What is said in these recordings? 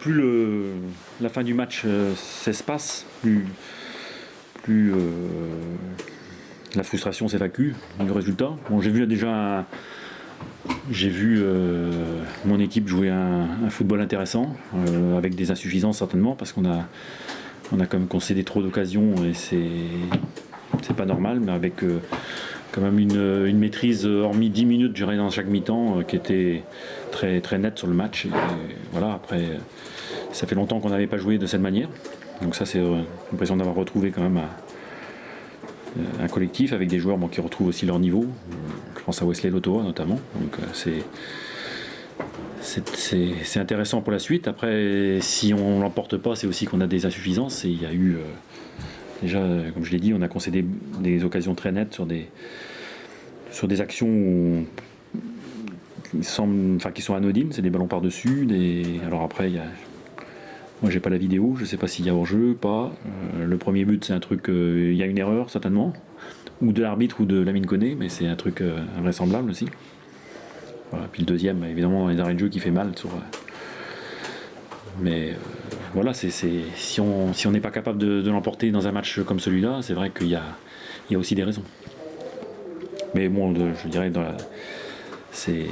Plus la fin du match s'espace, plus la frustration s'évacue du résultat. Bon, j'ai vu mon équipe jouer un football intéressant, avec des insuffisances certainement, parce qu'on a quand même concédé trop d'occasions et c'est pas normal, mais avec quand même une maîtrise, hormis 10 minutes, je dirais, dans chaque mi-temps, qui était très, très nette sur le match. Et voilà, après, ça fait longtemps qu'on n'avait pas joué de cette manière. Donc ça, c'est l'impression d'avoir retrouvé quand même un collectif avec des joueurs qui retrouvent aussi leur niveau. Je pense à Wesley Lotoa notamment. Donc c'est intéressant pour la suite. Après, si on ne l'emporte pas, c'est aussi qu'on a des insuffisances. Et il y a eu, déjà, comme je l'ai dit, on a concédé des occasions très nettes sur des actions qui sont anodines. C'est des ballons par-dessus. Alors après, moi, j'ai pas la vidéo, je sais pas s'il y a hors-jeu, pas. Le premier but, c'est un truc, il y a une erreur certainement, ou de l'arbitre ou de Lamine Koné, mais c'est un truc invraisemblable aussi. Voilà. Puis le deuxième, évidemment, dans les arrêts de jeu qui fait mal. Mais voilà, si on n'est pas capable de l'emporter dans un match comme celui-là, c'est vrai qu'il y a aussi des raisons. Mais bon, je dirais, c'était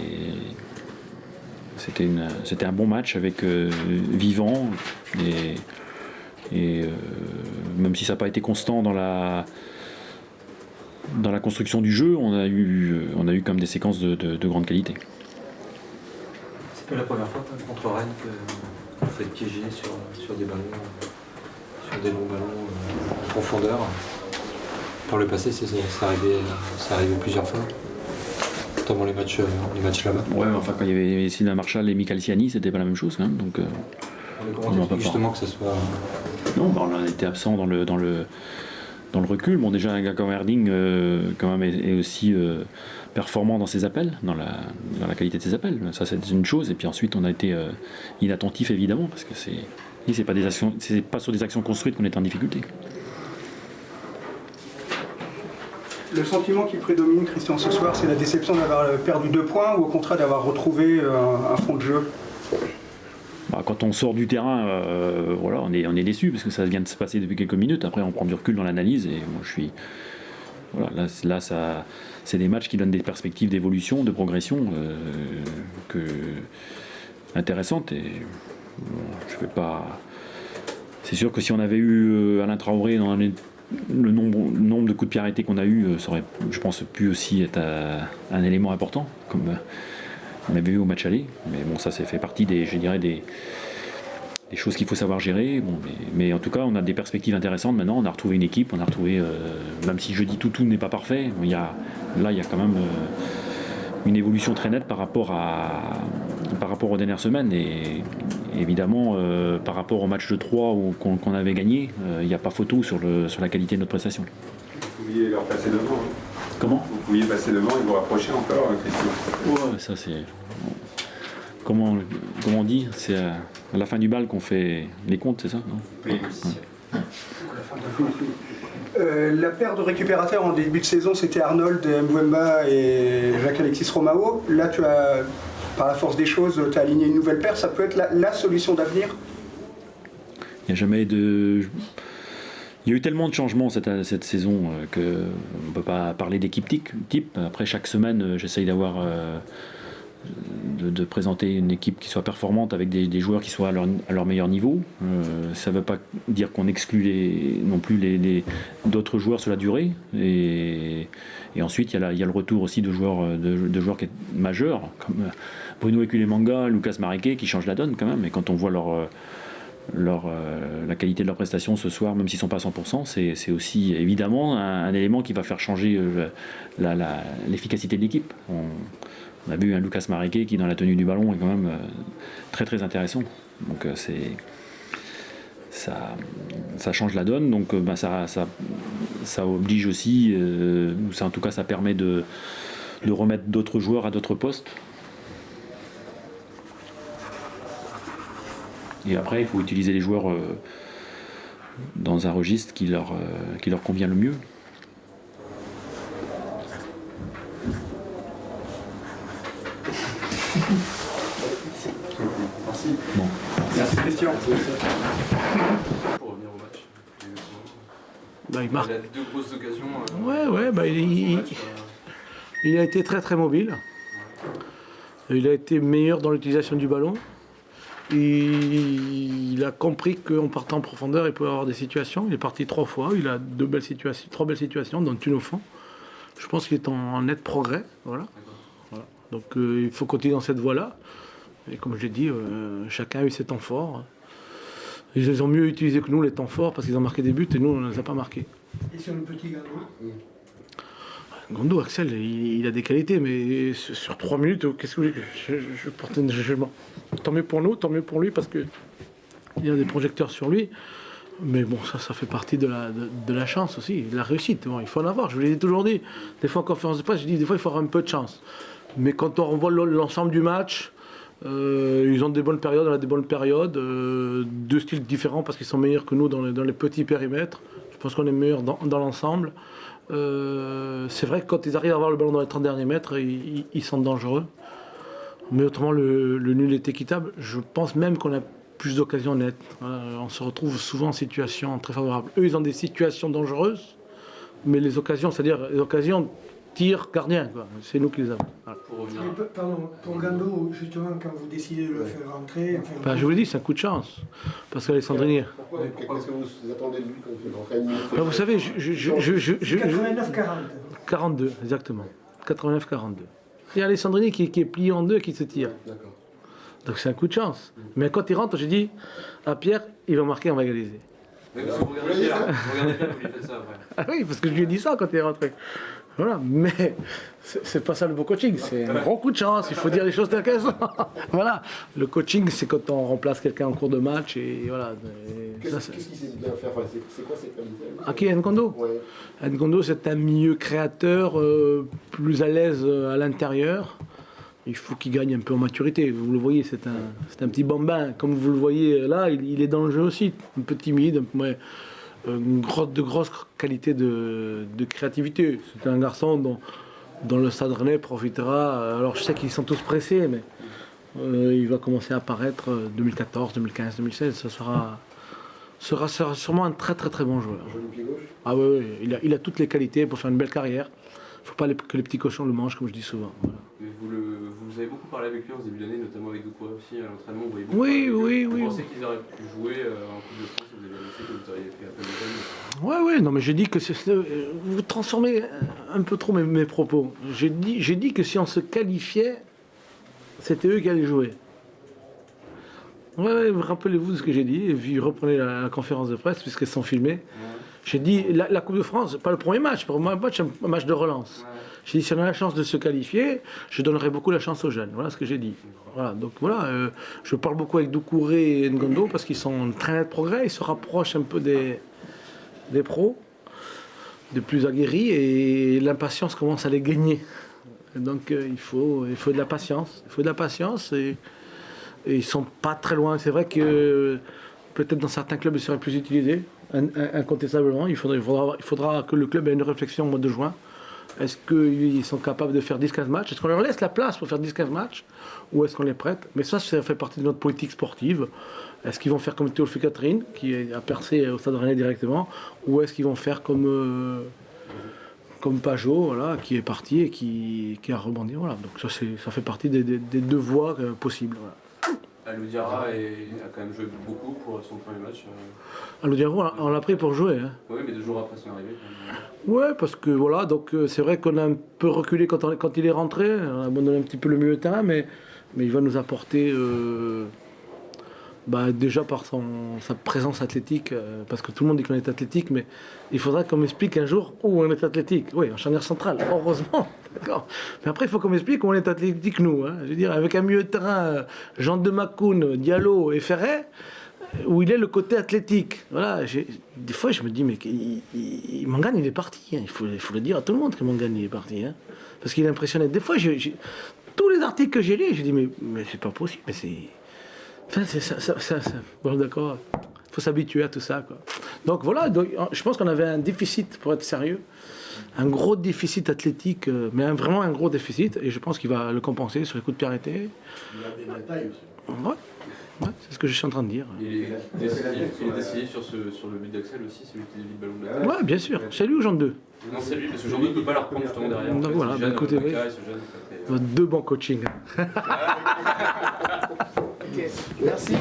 un bon match avec vivant et même si ça n'a pas été constant dans la construction du jeu, on a eu quand même des séquences de grande qualité. C'est pas la première fois contre Rennes que vous faites piéger sur des ballons, sur des longs ballons en profondeur. Par le passé, c'est arrivé plusieurs fois. Notamment les matchs là-bas. Ouais, mais enfin quand il y avait Sylvain Marchal et Michael Siani, c'était pas la même chose quand même. Donc justement que ça soit. Non, on a été absent dans le recul. Bon, déjà un gars comme Erding quand même est aussi performant dans ses appels, dans la qualité de ses appels. Ça, c'est une chose. Et puis ensuite, on a été inattentif évidemment parce que c'est pas sur des actions construites qu'on est en difficulté. Le sentiment qui prédomine, Christian, ce soir, c'est la déception d'avoir perdu 2 points ou au contraire d'avoir retrouvé un fond de jeu? Quand on sort du terrain, voilà, on est déçu parce que ça vient de se passer depuis quelques minutes. Après, on prend du recul dans l'analyse et moi, je suis. Voilà, là, c'est des matchs qui donnent des perspectives d'évolution, de progression intéressantes. Et je vais pas. C'est sûr que si on avait eu Alain Traoré dans le nombre de coups de pied arrêtés qu'on a eu, ça aurait, je pense, pu aussi être un élément important, comme on avait vu au match aller. Mais bon, ça, fait partie des choses qu'il faut savoir gérer. Bon, mais en tout cas, on a des perspectives intéressantes maintenant. On a retrouvé une équipe, même si je dis tout n'est pas parfait, il y a quand même une évolution très nette par rapport aux dernières semaines. Et évidemment, par rapport au match de 3 qu'on avait gagné, il n'y a pas photo sur la qualité de notre prestation. Vous pouviez leur passer devant. Comment ? Vous pouviez passer devant et vous rapprocher encore, Christian. Ouais, ça c'est. Comment on dit ? C'est à la fin du bal qu'on fait les comptes, c'est ça, non ? Oui. Ouais. La paire de récupérateurs en début de saison, c'était Arnold, Mbouemba et Jacques-Alexis Romao. Là, tu as, par la force des choses, tu as aligné une nouvelle paire. Ça peut être la solution d'avenir ? Il n'y a jamais de. Il y a eu tellement de changements cette saison qu'on ne peut pas parler d'équipe type. Après, chaque semaine, j'essaye de présenter une équipe qui soit performante avec des joueurs qui soient à leur meilleur niveau. Ça ne veut pas dire qu'on exclut non plus d'autres joueurs sur la durée. Et ensuite, il y a le retour aussi de joueurs qui est majeurs, comme Bruno Ekulemanga, Lucas Mariquet, qui changent la donne quand même. Et quand on voit la qualité de leur prestation ce soir, même s'ils ne sont pas à 100%, c'est aussi évidemment un élément qui va faire changer l'efficacité de l'équipe. On a vu un Lucas Mariquet qui, dans la tenue du ballon, est quand même très très intéressant. Donc ça change la donne. Donc ça oblige aussi, ou en tout cas ça permet de remettre d'autres joueurs à d'autres postes. Et après, il faut utiliser les joueurs dans un registre qui leur convient le mieux. Merci. Bon. Merci Christian. Pour revenir au match. Bah, il marque. Il a deux grosses occasions. Ouais, bah, il a été très très mobile. Il a été meilleur dans l'utilisation du ballon. Il a compris qu'en partant en profondeur, il pouvait avoir des situations. Il est parti 3 fois. Il a 3 belles situations, dont une au fond. Je pense qu'il est en net progrès. Voilà. Donc il faut continuer dans cette voie-là. Et comme je l'ai dit, chacun a eu ses temps forts. Ils ont mieux utilisé que nous les temps forts parce qu'ils ont marqué des buts et nous on ne les a pas marqués. Et sur le petit Gando Gando, Axel, il a des qualités, mais sur 3 minutes, qu'est-ce que je porte un jugement. Tant mieux pour nous, tant mieux pour lui, parce qu'il y a des projecteurs sur lui. Mais bon, ça fait partie de la chance aussi, de la réussite. Bon, il faut en avoir, je vous l'ai toujours dit. Des fois en conférence de presse, je dis des fois il faut avoir un peu de chance. Mais quand on revoit l'ensemble du match, ils ont des bonnes périodes, on a des bonnes périodes, deux styles différents parce qu'ils sont meilleurs que nous dans les petits périmètres. Je pense qu'on est meilleurs dans l'ensemble. C'est vrai que quand ils arrivent à avoir le ballon dans les 30 derniers mètres, ils sont dangereux. Mais autrement, le nul est équitable. Je pense même qu'on a plus d'occasions nettes. Voilà, on se retrouve souvent en situation très favorable. Eux, ils ont des situations dangereuses, mais les occasions, c'est-à-dire les occasions tir gardien, quoi. C'est nous qui les avons. Voilà. Pardon, pour Gando, justement, quand vous décidez de le faire rentrer... Je vous l'ai dit, c'est un coup de chance. Parce qu'Alessandrini... Qu'est-ce que vous attendez de lui quand il fait l'entraînement? Vous savez, 89-40. 42, exactement. 89-42. Et Alessandrini qui est plié en deux et qui se tire. D'accord. Donc c'est un coup de chance. Mais quand il rentre, j'ai dit à Pierre, il va marquer, on va égaliser. Mais vous regardez bien, vous lui faites ça après. Ah oui, parce que je lui ai dit ça quand il est rentré. Voilà, mais c'est pas ça le beau coaching, c'est un gros coup de chance, il faut dire les choses telles qu'elles sont. Voilà, le coaching c'est quand on remplace quelqu'un en cours de match et voilà. Qu'est-ce qu'il sait bien faire? C'est quoi ses qualités? Aki Nkondo. Ouais. Nkondo c'est un milieu créateur, plus à l'aise à l'intérieur. Il faut qu'il gagne un peu en maturité. Vous le voyez, c'est un petit bambin. Comme vous le voyez là, il est dans le jeu aussi, un peu timide, mais de grosses qualités de créativité. C'est un garçon dont le Stade Rennais profitera. Alors je sais qu'ils sont tous pressés, mais il va commencer à apparaître 2014, 2015, 2016. Ça sera sûrement un très très très bon joueur. Joli pied gauche. Ah oui, il a toutes les qualités pour faire une belle carrière. Il ne faut pas que les petits cochons le mangent, comme je dis souvent. Voilà. Vous avez beaucoup parlé avec lui en début d'année, notamment avec Doucouré aussi à l'entraînement. Vous voyez beaucoup Oui. Vous pensez qu'ils auraient pu jouer en Coupe de France? Vous avez annoncé que vous auriez fait appel aux jeunes. Oui, non, mais j'ai dit que vous transformez un peu trop mes propos. J'ai dit que si on se qualifiait, c'était eux qui allaient jouer. Ouais, rappelez-vous de ce que j'ai dit, et puis reprenez la conférence de presse, puisqu'elles sont filmées. Ouais. J'ai dit, la Coupe de France, pas le premier match, pour moi, un match de relance. Ouais. J'ai dit, si on a la chance de se qualifier, je donnerai beaucoup la chance aux jeunes. Voilà ce que j'ai dit. Voilà, donc voilà, je parle beaucoup avec Doucouré et Nkondo, parce qu'ils sont en très net progrès, ils se rapprochent un peu des pros, des plus aguerris, et l'impatience commence à les gagner. Et donc il faut de la patience. Il faut de la patience, et ils sont pas très loin. C'est vrai que peut-être dans certains clubs, ils seraient plus utilisés. Incontestablement, il faudra que le club ait une réflexion au mois de juin. Est-ce qu'ils sont capables de faire 10-15 matchs? Est-ce qu'on leur laisse la place pour faire 10-15 matchs? Ou est-ce qu'on les prête? Mais ça fait partie de notre politique sportive. Est-ce qu'ils vont faire comme Théophile Catherine, qui a percé au Stade Rennais directement? Ou est-ce qu'ils vont faire comme Pajot, voilà, qui est parti et qui a rebondi? Voilà. Donc ça fait partie des deux voies possibles. Voilà. Alou-Diarra a quand même joué beaucoup pour son premier match. Alou-Diarra, on l'a pris pour jouer. Hein. Oui, mais 2 jours après son arrivée. Ouais, parce que voilà, donc c'est vrai qu'on a un peu reculé quand il est rentré. On a abandonné un petit peu le milieu de terrain, mais il va nous apporter déjà par sa présence athlétique, parce que tout le monde dit qu'on est athlétique, mais il faudra qu'on m'explique un jour où on est athlétique. Oui, en charnière centrale, heureusement, d'accord. Mais après, il faut qu'on m'explique où on est athlétique, nous. Hein. Je veux dire, avec un milieu de terrain, Jean de Macoun, Diallo et Ferret, où il est le côté athlétique. Voilà, des fois, je me dis, mais Mangane, il est parti. Hein. Il faut le dire à tout le monde que Mangane, il est parti. Hein. Parce qu'il est impressionnant. Des fois, tous les articles que j'ai lus, j'ai dit, mais c'est pas possible, mais c'est... Enfin, c'est ça. Bon, d'accord. Il faut s'habituer à tout ça, quoi. Donc voilà, je pense qu'on avait un déficit, pour être sérieux, un gros déficit athlétique, mais vraiment un gros déficit, et je pense qu'il va le compenser sur les coups de pied arrêtés. Il a de la taille aussi. Ouais, c'est ce que je suis en train de dire. Il est décisif sur le but d'Axel aussi, celui qui délivre le ballon de la Ouais, bien sûr. C'est lui ou Jean 2? Non, c'est lui, parce que Jean 2 ne peut pas la reprendre justement derrière. Donc voilà, bah écoutez, oui. Deux bons coachings. Merci.